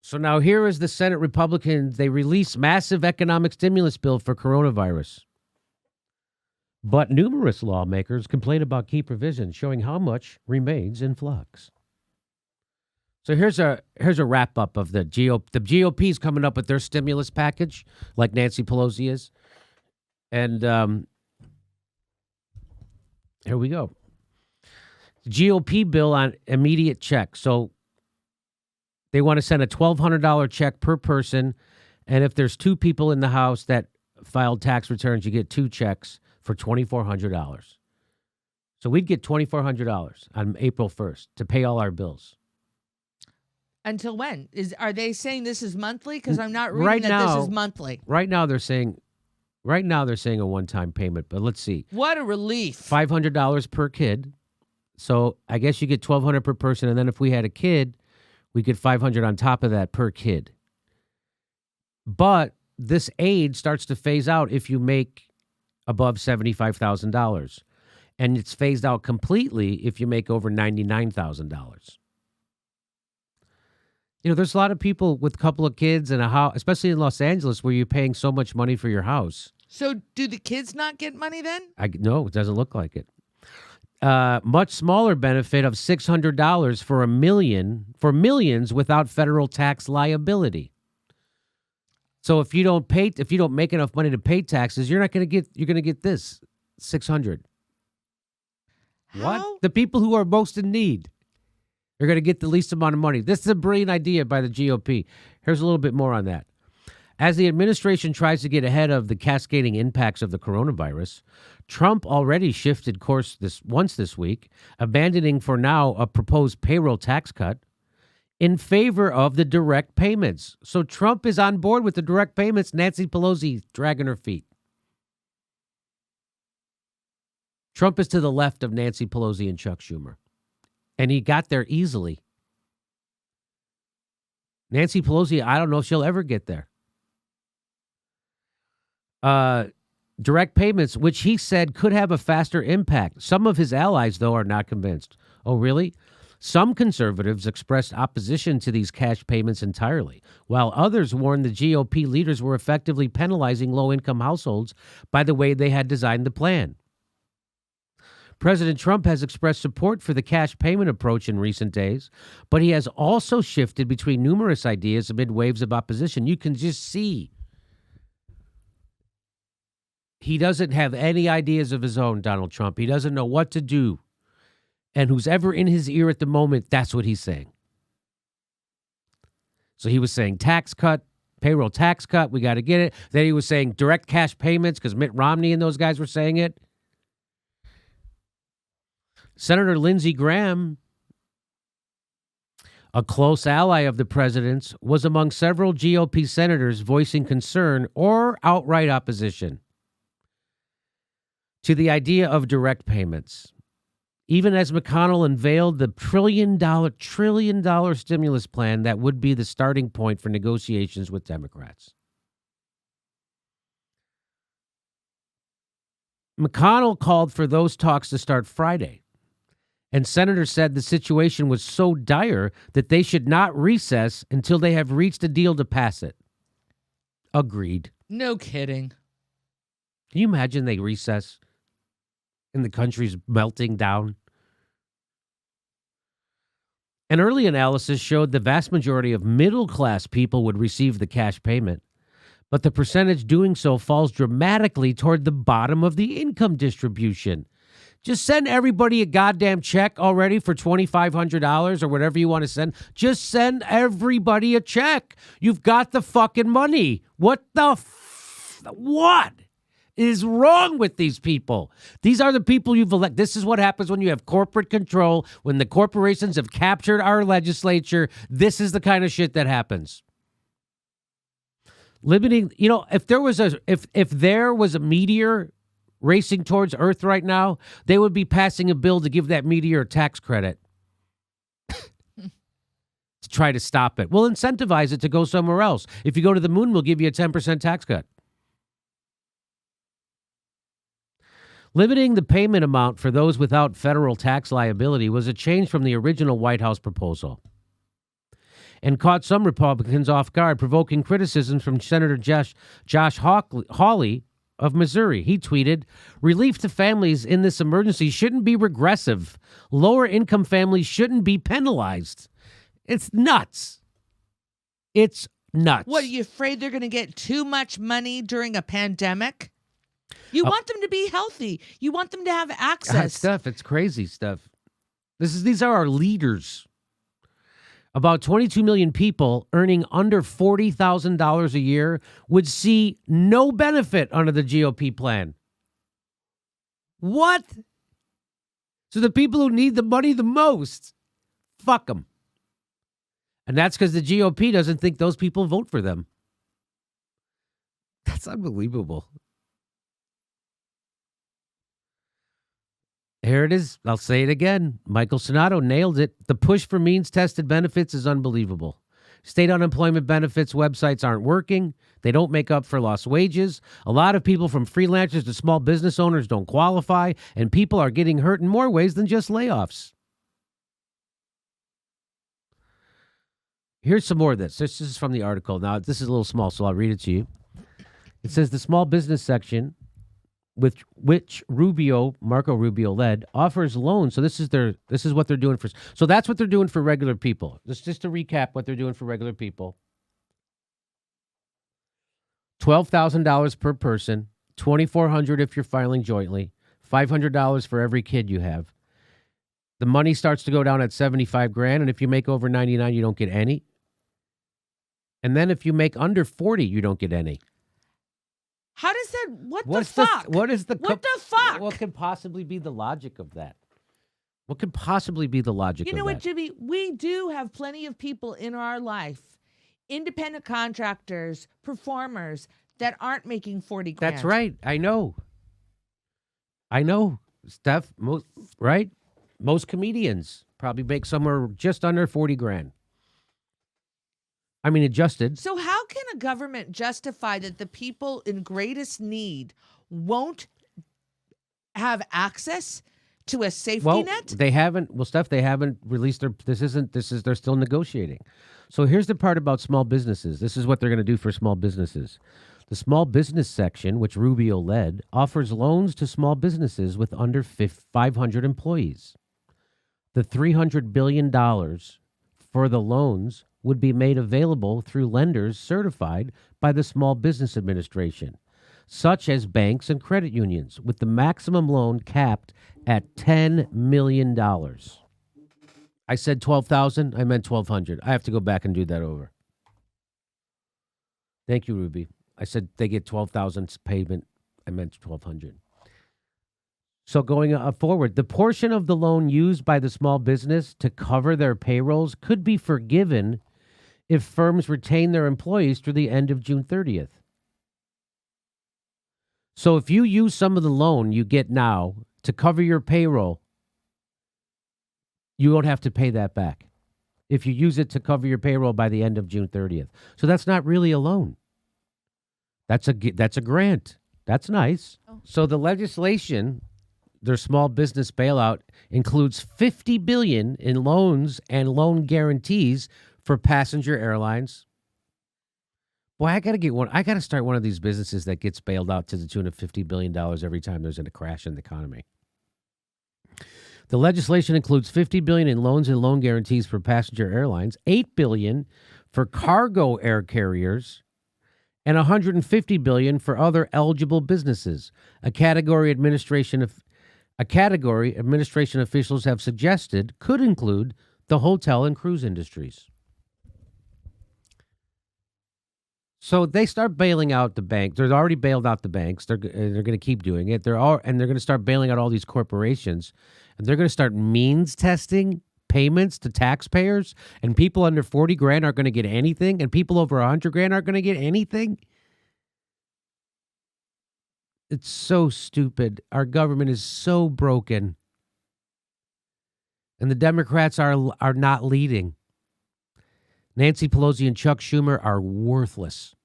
So now here is the Senate Republicans. They release massive economic stimulus bill for coronavirus. But numerous lawmakers complain about key provisions showing how much remains in flux. So here's a wrap up of the GOP. The GOP is coming up with their stimulus package, like Nancy Pelosi is. And here we go. GOP bill on immediate check. So they want to send a $1,200 check per person. And if there's two people in the house that filed tax returns, you get two checks for $2,400. So we'd get $2,400 on April 1st to pay all our bills. Until when? Are they saying this is monthly? Because I'm not reading this is monthly. Right now they're saying a one-time payment, but let's see. What a relief. $500 per kid. So I guess you get $1,200 per person, and then if we had a kid, we get $500 on top of that per kid. But this aid starts to phase out if you make above $75,000, and it's phased out completely if you make over $99,000. You know, there's a lot of people with a couple of kids and a house, especially in Los Angeles, where you're paying so much money for your house. So do the kids not get money then? No, it doesn't look like it. Much smaller benefit of $600 for millions without federal tax liability. So if you don't make enough money to pay taxes, you're going to get this $600. What? The people who are most in need are going to get the least amount of money. This is a brilliant idea by the GOP. Here's a little bit more on that. As the administration tries to get ahead of the cascading impacts of the coronavirus, Trump already shifted course this week, abandoning for now a proposed payroll tax cut in favor of the direct payments. So Trump is on board with the direct payments. Nancy Pelosi dragging her feet. Trump is to the left of Nancy Pelosi and Chuck Schumer. And he got there easily. Nancy Pelosi, I don't know if she'll ever get there. Direct payments, which he said could have a faster impact. Some of his allies, though, are not convinced. Oh, really? Some conservatives expressed opposition to these cash payments entirely, while others warned the GOP leaders were effectively penalizing low-income households by the way they had designed the plan. President Trump has expressed support for the cash payment approach in recent days, but he has also shifted between numerous ideas amid waves of opposition. You can just see he doesn't have any ideas of his own, Donald Trump. He doesn't know what to do. And who's ever in his ear at the moment, that's what he's saying. So he was saying tax cut, payroll tax cut, we got to get it. Then he was saying direct cash payments because Mitt Romney and those guys were saying it. Senator Lindsey Graham, a close ally of the president's, was among several GOP senators voicing concern or outright opposition to the idea of direct payments. Even as McConnell unveiled the trillion dollar stimulus plan that would be the starting point for negotiations with Democrats. McConnell called for those talks to start Friday. And senators said the situation was so dire that they should not recess until they have reached a deal to pass it. Agreed. No kidding. Can you imagine they recess and the country's melting down? An early analysis showed the vast majority of middle-class people would receive the cash payment, but the percentage doing so falls dramatically toward the bottom of the income distribution. Just send everybody a goddamn check already for $2,500 or whatever you want to send. Just send everybody a check. You've got the fucking money. What is wrong with these people? These are the people you've elected. This is what happens when you have corporate control, when the corporations have captured our legislature. This is the kind of shit that happens. Limiting, if there was a meteor racing towards Earth right now, they would be passing a bill to give that meteor a tax credit to try to stop it. We'll incentivize it to go somewhere else. If you go to the moon, we'll give you a 10% tax cut. Limiting the payment amount for those without federal tax liability was a change from the original White House proposal. and caught some Republicans off guard, provoking criticism from Senator Josh Hawley of Missouri. He tweeted, "Relief to families in this emergency shouldn't be regressive. Lower income families shouldn't be penalized." It's nuts. It's nuts. What, are you afraid they're going to get too much money during a pandemic? You want them to be healthy. You want them to have access. Stuff. It's crazy stuff. These are our leaders. About 22 million people earning under $40,000 a year would see no benefit under the GOP plan. What? So the people who need the money the most, fuck them. And that's because the GOP doesn't think those people vote for them. That's unbelievable. Here it is. I'll say it again. Michael Sonato nailed it. The push for means-tested benefits is unbelievable. State unemployment benefits websites aren't working. They don't make up for lost wages. A lot of people from freelancers to small business owners don't qualify, and people are getting hurt in more ways than just layoffs. Here's some more of this. This is from the article. Now, this is a little small, so I'll read it to you. It says the small business section, which Marco Rubio led, offers loans. So this is what they're doing for. So that's what they're doing for regular people. Just to recap what they're doing for regular people. $12,000 per person, $2,400 if you're filing jointly, $500 for every kid you have. The money starts to go down at $75,000, and if you make over 99, you don't get any. And then if you make under 40, you don't get any. How does that? What the fuck? What the fuck? What could possibly be the logic of that? What could possibly be the logic of that? You know what, Jimmy? We do have plenty of people in our life, independent contractors, performers that aren't making $40,000. That's right. I know, Steph. Right? Most comedians probably make somewhere just under $40,000. I mean, adjusted. So how can a government justify that the people in greatest need won't have access to a safety net? They haven't. Well, Steph, they haven't released their. They're still negotiating. So here's the part about small businesses. This is what they're going to do for small businesses. The small business section, which Rubio led, offers loans to small businesses with under 500 employees. The $300 billion for the loans would be made available through lenders certified by the Small Business Administration, such as banks and credit unions, with the maximum loan capped at $10 million. I said 12,000. I meant 1,200. I have to go back and do that over. Thank you, Ruby. I said they get 12,000 payment. I meant 1,200. So going forward, the portion of the loan used by the small business to cover their payrolls could be forgiven if firms retain their employees through the end of June 30th. So if you use some of the loan you get now to cover your payroll, you won't have to pay that back if you use it to cover your payroll by the end of June 30th. So that's not really a loan. That's a grant. That's nice. Oh. So the legislation, their small business bailout, includes $50 billion in loans and loan guarantees for passenger airlines. Boy, I got to start one of these businesses that gets bailed out to the tune of $50 billion every time there's a crash in the economy. The legislation includes $50 billion in loans and loan guarantees for passenger airlines, $8 billion for cargo air carriers, and $150 billion for other eligible businesses. A category administration officials have suggested could include the hotel and cruise industries. So they start bailing out the bank. They've already bailed out the banks. They're going to keep doing it. They're going to start bailing out all these corporations, and they're going to start means testing payments to taxpayers. And people under $40,000 aren't going to get anything, and people over $100,000 aren't going to get anything. It's so stupid. Our government is so broken, and the Democrats are not leading. Nancy Pelosi and Chuck Schumer are worthless.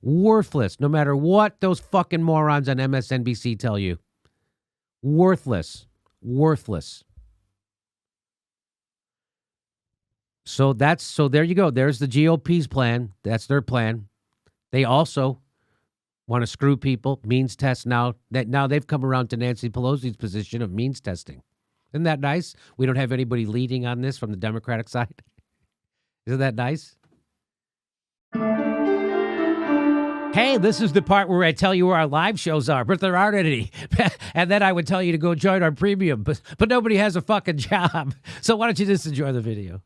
Worthless, no matter what those fucking morons on MSNBC tell you. Worthless. Worthless. So there you go. There's the GOP's plan. That's their plan. They also want to screw people, means test now. Now they've come around to Nancy Pelosi's position of means testing. Isn't that nice? We don't have anybody leading on this from the Democratic side. Isn't that nice? Hey, this is the part where I tell you where our live shows are, but there aren't any. And then I would tell you to go join our premium, but nobody has a fucking job. So why don't you just enjoy the video?